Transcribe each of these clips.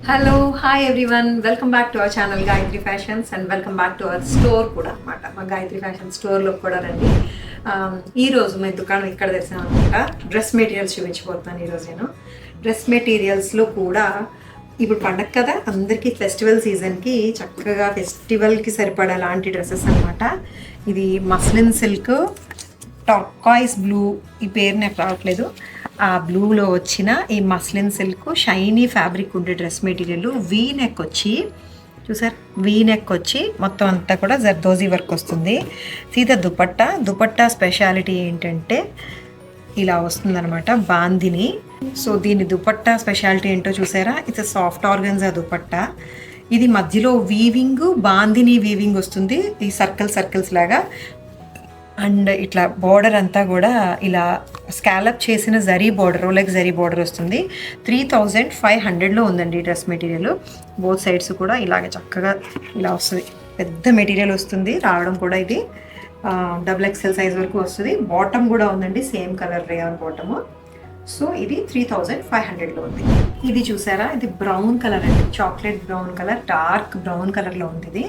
Hello hi everyone, welcome back to our channel Gayatri fashions and welcome back to our store కూడా అనమాట. మా Gayatri fashion స్టోర్లో కూడా రండి. ఈరోజు మేము దుకాణం ఇక్కడ తెరిచాను అనమాట. డ్రెస్ మెటీరియల్స్ చూపించబోతున్నాను ఈరోజు నేను. డ్రెస్ మెటీరియల్స్లో కూడా ఇప్పుడు పండగ కదా, అందరికీ ఫెస్టివల్ సీజన్కి చక్కగా ఫెస్టివల్కి సరిపడా లాంటి డ్రెస్సెస్ అనమాట. ఇది మస్లిన్ సిల్క్ టర్కాయిస్ బ్లూ, ఈ పేరు నాకు రావట్లేదు. ఆ బ్లూలో వచ్చిన ఈ మస్లిన్ సిల్క్ షైనీ ఫ్యాబ్రిక్ ఉండే డ్రెస్ మెటీరియల్. వీ నెక్ వచ్చి చూసారు, వీ నెక్ వచ్చి మొత్తం అంతా కూడా జర్దోజీ వర్క్ వస్తుంది. సీదా దుపట్టా స్పెషాలిటీ ఏంటంటే ఇలా వస్తుందన్నమాట, బాందిని. సో దీని దుపట్టా స్పెషాలిటీ ఏంటో చూసారా, ఇట్స్ సాఫ్ట్ ఆర్గన్జా దుపట్టా. ఇది మధ్యలో వీవింగ్, బాందిని వీవింగ్ వస్తుంది, ఈ సర్కిల్స్ లాగా. అండ్ ఇట్లా బార్డర్ అంతా కూడా ఇలా స్కాలప్ చేసిన జరీ బార్డర్, రోలెక్ జరీ బార్డర్ వస్తుంది. 3500లో ఉందండి డ్రెస్ మెటీరియల్. బోత్ సైడ్స్ కూడా ఇలాగే చక్కగా ఇలా వస్తుంది. పెద్ద మెటీరియల్ వస్తుంది రావడం కూడా. ఇది XXL సైజ్ వరకు వస్తుంది. బాటమ్ కూడా ఉందండి, same colour rayon bottom. So ఇది 3500లో ఉంది. ఇది చూసారా, ఇది బ్రౌన్ కలర్ అండి, chocolate brown colour, dark brown కలర్లో ఉంది ఇది.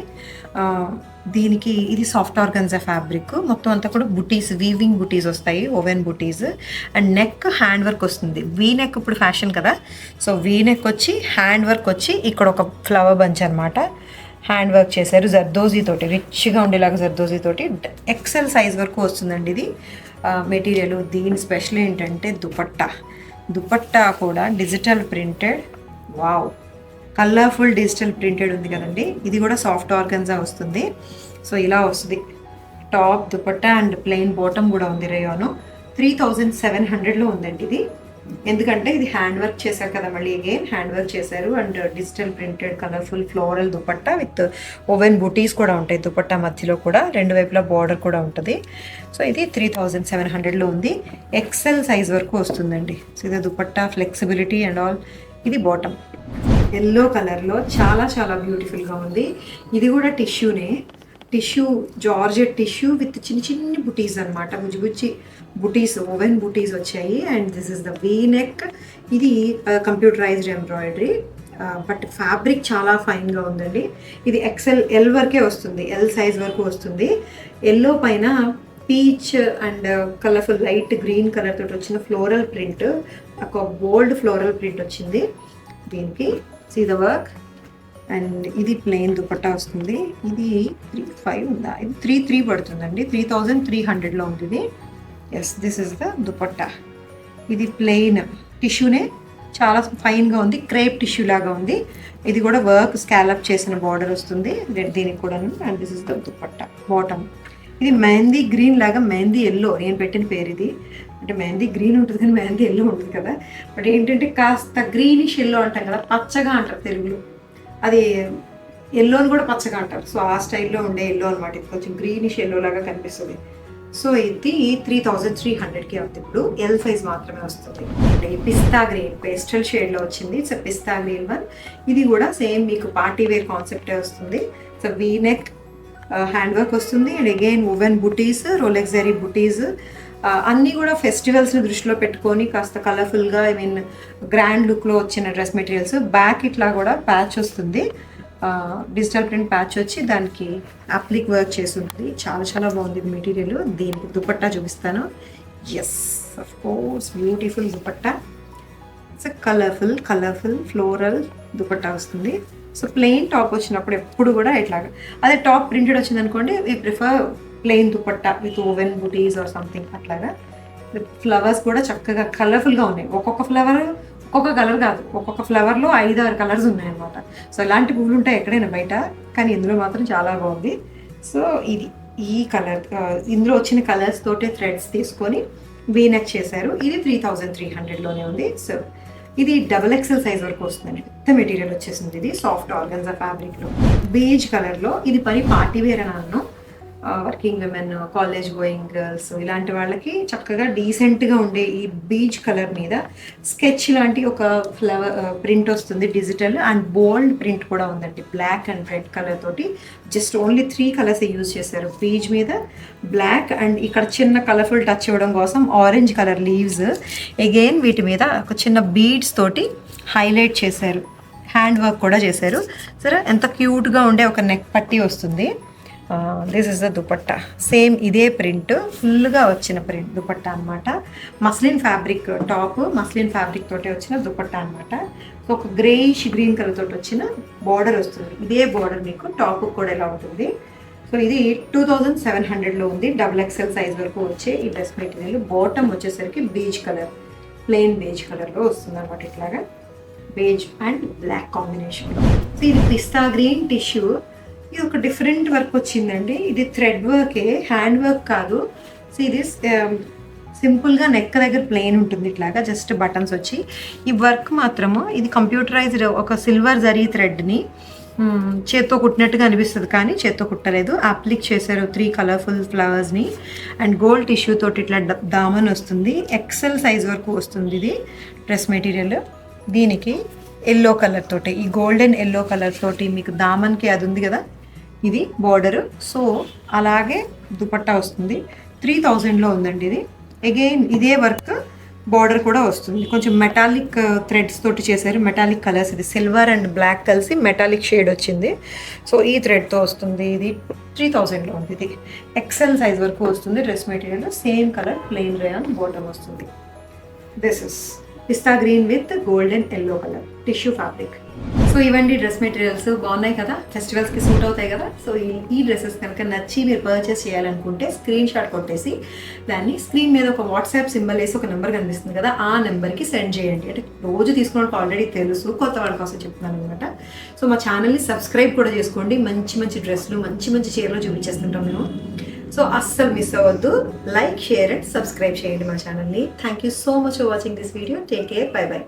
దీనికి ఇది సాఫ్ట్ ఆర్గన్జా ఫ్యాబ్రిక్. మొత్తం అంతా కూడా బుటీస్, వీవింగ్ బుటీస్ వస్తాయి, oven buttis. And neck hand work వస్తుంది. వీ నెక్ ఇప్పుడు ఫ్యాషన్ కదా, సో వీ నెక్ వచ్చి హ్యాండ్ వర్క్ వచ్చి ఇక్కడ ఒక ఫ్లవర్ బంచ్ అనమాట హ్యాండ్ వర్క్ చేశారు జర్దోజీ తోటి, రిచ్గా ఉండేలాగా జర్దోజీ తోటి. XL సైజ్ వరకు వస్తుందండి ఇది మెటీరియల్. దీని స్పెషల్ ఏంటంటే దుపట్టా కూడా digital printed. Wow, colourful digital printed ఉంది కదండి. ఇది కూడా సాఫ్ట్ ఆర్గన్జా వస్తుంది. సో ఇలా వస్తుంది top, dupatta and plain bottom కూడా ఉంది. రేయాను 3700లో ఉందండి ఇది. ఎందుకంటే ఇది హ్యాండ్ వర్క్ చేశారు కదా, మళ్ళీ అగైన్ హ్యాండ్ వర్క్ చేశారు. And digital printed colourful floral dupatta with woven butis కూడా ఉంటాయి దుపట్టా మధ్యలో కూడా, రెండు వైపులా బార్డర్ కూడా ఉంటుంది. సో ఇది 3700లో ఉంది. XL సైజ్ వరకు వస్తుందండి. సో ఇది దుపట్టా ఫ్లెక్సిబిలిటీ అండ్ ఆల్. ఇది బాటమ్ ఎల్లో కలర్లో చాలా చాలా బ్యూటిఫుల్గా ఉంది. ఇది కూడా టిష్యూ జార్జెట్ టిష్యూ విత్ చిన్ని బుటీస్ అనమాట, బుజ్జి బుటీస్, ఓవెన్ బుటీస్ వచ్చాయి. And this is the V neck. ఇది కంప్యూటరైజ్డ్ ఎంబ్రాయిడరీ, బట్ ఫ్యాబ్రిక్ చాలా ఫైన్గా ఉందండి. ఇది XL వరకే వస్తుంది, L సైజ్ వరకు వస్తుంది. ఎల్లో పైన peach and colourful light green colour తోటి వచ్చిన ఫ్లోరల్ ప్రింట్, ఒక బోల్డ్ ఫ్లోరల్ ప్రింట్ వచ్చింది దీనికి. See the work. అండ్ ఇది ప్లెయిన్ దుపట్టా వస్తుంది. ఇది 35 ఉందా, ఇది 33 పడుతుందండి. 3300లో ఉంది ఇది. Yes, this is the dupatta. ఇది ప్లెయిన్ టిష్యూనే, చాలా ఫైన్గా ఉంది, క్రేప్ టిష్యూ లాగా ఉంది. ఇది కూడా వర్క్ స్కాలప్ చేసిన బార్డర్ వస్తుంది దీనికి కూడా. And this is the dupatta bottom. ఇది మెహందీ గ్రీన్ లాగా, మెహందీ ఎల్లో నేను పెట్టిన పేరు ఇది. అంటే మెహందీ గ్రీన్ ఉంటుంది కానీ మెహందీ ఎల్లో ఉంటుంది కదా, బట్ ఏంటంటే కాస్త గ్రీనిష్ ఎల్లో అంటాం కదా, పచ్చగా అంటారు తెలుగులో, అది ఎల్లోని కూడా పచ్చగా అంటారు. సో ఆ స్టైల్లో ఉండే ఎల్లో అనమాట. ఇది కొంచెం గ్రీనిష్ ఎల్లో లాగా కనిపిస్తుంది. సో ఇది 3300కి అవుతుంది. ఇప్పుడు L సైజ్ మాత్రమే వస్తుంది. పిస్తా గ్రీన్ పేస్టల్ షేడ్లో వచ్చింది. It's pista green one. ఇది కూడా సేమ్ మీకు పార్టీ వేర్ కాన్సెప్టే వస్తుంది. So V neck hand work వస్తుంది. And again oven buttis, Rolex zari బుటీస్, అన్నీ కూడా ఫెస్టివల్స్ని దృష్టిలో పెట్టుకొని కాస్త కలర్ఫుల్గా, గ్రాండ్ లుక్లో వచ్చిన డ్రెస్ మెటీరియల్స్. బ్యాక్ ఇట్లా కూడా ప్యాచ్ వస్తుంది, డిజిటల్ ప్రింట్ ప్యాచ్ వచ్చి దానికి అప్లిక్ వర్క్ చేసి ఉంటుంది. చాలా చాలా బాగుంది మెటీరియల్. దీనికి దుపట్టా చూపిస్తాను. Yes, of course beautiful dupatta. It's colourful floral dupatta వస్తుంది. సో ప్లెయిన్ టాప్ వచ్చినప్పుడు ఎప్పుడు కూడా ఇట్లాగా, అదే టాప్ ప్రింటెడ్ వచ్చింది అనుకోండి, we prefer plain dupatta with woven butis or something అట్లాగా. ఫ్లవర్స్ కూడా చక్కగా కలర్ఫుల్గా ఉన్నాయి. ఒక్కొక్క ఫ్లవర్ ఒక్కొక్క కలర్ కాదు, ఒక్కొక్క ఫ్లవర్లో 5-6 కలర్స్ ఉన్నాయన్నమాట. సో ఇలాంటి పువ్వులు ఉంటాయి ఎక్కడైనా బయట, కానీ ఇందులో మాత్రం చాలా బాగుంది. సో ఇది ఈ కలర్, ఇందులో వచ్చిన కలర్స్ తోటే థ్రెడ్స్ తీసుకొని వీనెక్ చేశారు. ఇది 3300లోనే ఉంది. సో ఇది XXL సైజ్ వరకు వస్తుందండి. పెద్ద మెటీరియల్ వచ్చేసింది. ఇది సాఫ్ట్ ఆర్గన్జా ఫ్యాబ్రిక్లో బేజ్ కలర్లో. ఇది పార్టీ వేర్ అని అన్నాను. Working women, college going girls, ఇలాంటి వాళ్ళకి చక్కగా డీసెంట్గా ఉండే ఈ బీచ్ కలర్ మీద స్కెచ్ లాంటి ఒక ఫ్లవర్ ప్రింట్ వస్తుంది, డిజిటల్ అండ్ బోల్డ్ ప్రింట్ కూడా ఉందండి. బ్లాక్ అండ్ రెడ్ కలర్ తోటి జస్ట్ ఓన్లీ 3 కలర్స్ యూజ్ చేశారు. బీచ్ మీద బ్లాక్ అండ్ ఇక్కడ చిన్న కలర్ఫుల్ టచ్ ఇవ్వడం కోసం ఆరెంజ్ కలర్ లీవ్స్. అగైన్ వీటి మీద ఒక చిన్న బీడ్స్ తోటి హైలైట్ చేశారు. హ్యాండ్ వర్క్ కూడా చేశారు. సరే ఎంత క్యూట్గా ఉండే ఒక నెక్ పట్టి వస్తుంది. This is the dupatta. Same ఇదే ప్రింట్, ఫుల్గా వచ్చిన ప్రింట్ దుపట్టా అనమాట. Muslin fabric top, muslin fabric తోటి వచ్చిన దుపట్టా అనమాట. సో ఒక గ్రేయిష్ గ్రీన్ కలర్ తోటి వచ్చిన బార్డర్ వస్తుంది. ఇదే బార్డర్ మీకు టాప్ కూడా ఎలా ఉంటుంది. సో ఇది 2700లో ఉంది. XXL సైజ్ వరకు వచ్చే ఈ డ్రెస్ మెటీరియల్. బాటమ్ వచ్చేసరికి బేజ్ కలర్, ప్లెయిన్ బేజ్ కలర్లో వస్తుంది అనమాట. ఇట్లాగా బేజ్ అండ్ బ్లాక్ కాంబినేషన్లో. సో ఇది పిస్తా గ్రీన్ టిష్యూ. ఇది ఒక డిఫరెంట్ వర్క్ వచ్చిందండి. ఇది థ్రెడ్ వర్కే, హ్యాండ్ వర్క్ కాదు. సో ఇది సింపుల్గా నెక్ దగ్గర ప్లెయిన్ ఉంటుంది. ఇట్లాగా జస్ట్ బటన్స్ వచ్చి, ఈ వర్క్ మాత్రము ఇది కంప్యూటరైజ్డ్ ఒక సిల్వర్ జరీ థ్రెడ్ని చేత్తో కుట్టినట్టుగా అనిపిస్తుంది, కానీ చేత్తో కుట్టలేదు. అప్లిక్ చేశారు 3 కలర్ఫుల్ ఫ్లవర్స్ని. అండ్ గోల్డ్ టిష్యూ తోటి ఇట్లా దామన్ వస్తుంది. XL సైజ్ వరకు వస్తుంది ఇది డ్రెస్ మెటీరియల్. దీనికి ఎల్లో కలర్ తోటి, ఈ గోల్డెన్ ఎల్లో కలర్ తోటి మీకు దామన్కి అది ఉంది కదా, ఇది బార్డరు. సో అలాగే దుపట్టా వస్తుంది. 3000లో ఉందండి ఇది. అగైన్ ఇదే వర్క్, బార్డర్ కూడా వస్తుంది. కొంచెం మెటాలిక్ థ్రెడ్స్ తోటి చేశారు, మెటాలిక్ కలర్స్. ఇది సిల్వర్ అండ్ బ్లాక్ కలిసి మెటాలిక్ షేడ్ వచ్చింది. సో ఈ థ్రెడ్తో వస్తుంది. ఇది 3000లో ఉంది. ఇది XL సైజ్ వరకు వస్తుంది dress material. Same colour plain rayon bottom వస్తుంది. This is pista green with golden yellow colour tissue fabric. So ఇవన్నీ డ్రెస్ మెటీరియల్స్ బాగున్నాయి కదా, ఫెస్టివల్స్కి సూట్ అవుతాయి కదా. సో ఈ డ్రెస్సెస్ కనుక నచ్చి మీరు పర్చేస్ చేయాలనుకుంటే స్క్రీన్ షాట్ కొట్టేసి దాన్ని స్క్రీన్ మీద ఒక వాట్సాప్ సింబల్ వేసి ఒక నెంబర్ కనిపిస్తుంది కదా, ఆ నెంబర్కి సెండ్ చేయండి. అంటే రోజు తీసుకున్న వాళ్ళకి ఆల్రెడీ తెలుసు, కొత్త వాళ్ళ కోసం చెప్తున్నాను అనమాట. సో మా ఛానల్ని సబ్స్క్రైబ్ కూడా చేసుకోండి. మంచి మంచి డ్రెస్సులు, మంచి మంచి చీరలు చూపించేస్తుంటాం మేము. సో అస్సలు మిస్ అవ్వద్దు. లైక్, షేర్ అండ్ సబ్స్క్రైబ్ చేయండి మా ఛానల్ని. Thank you so much for watching this video. Take care. By by.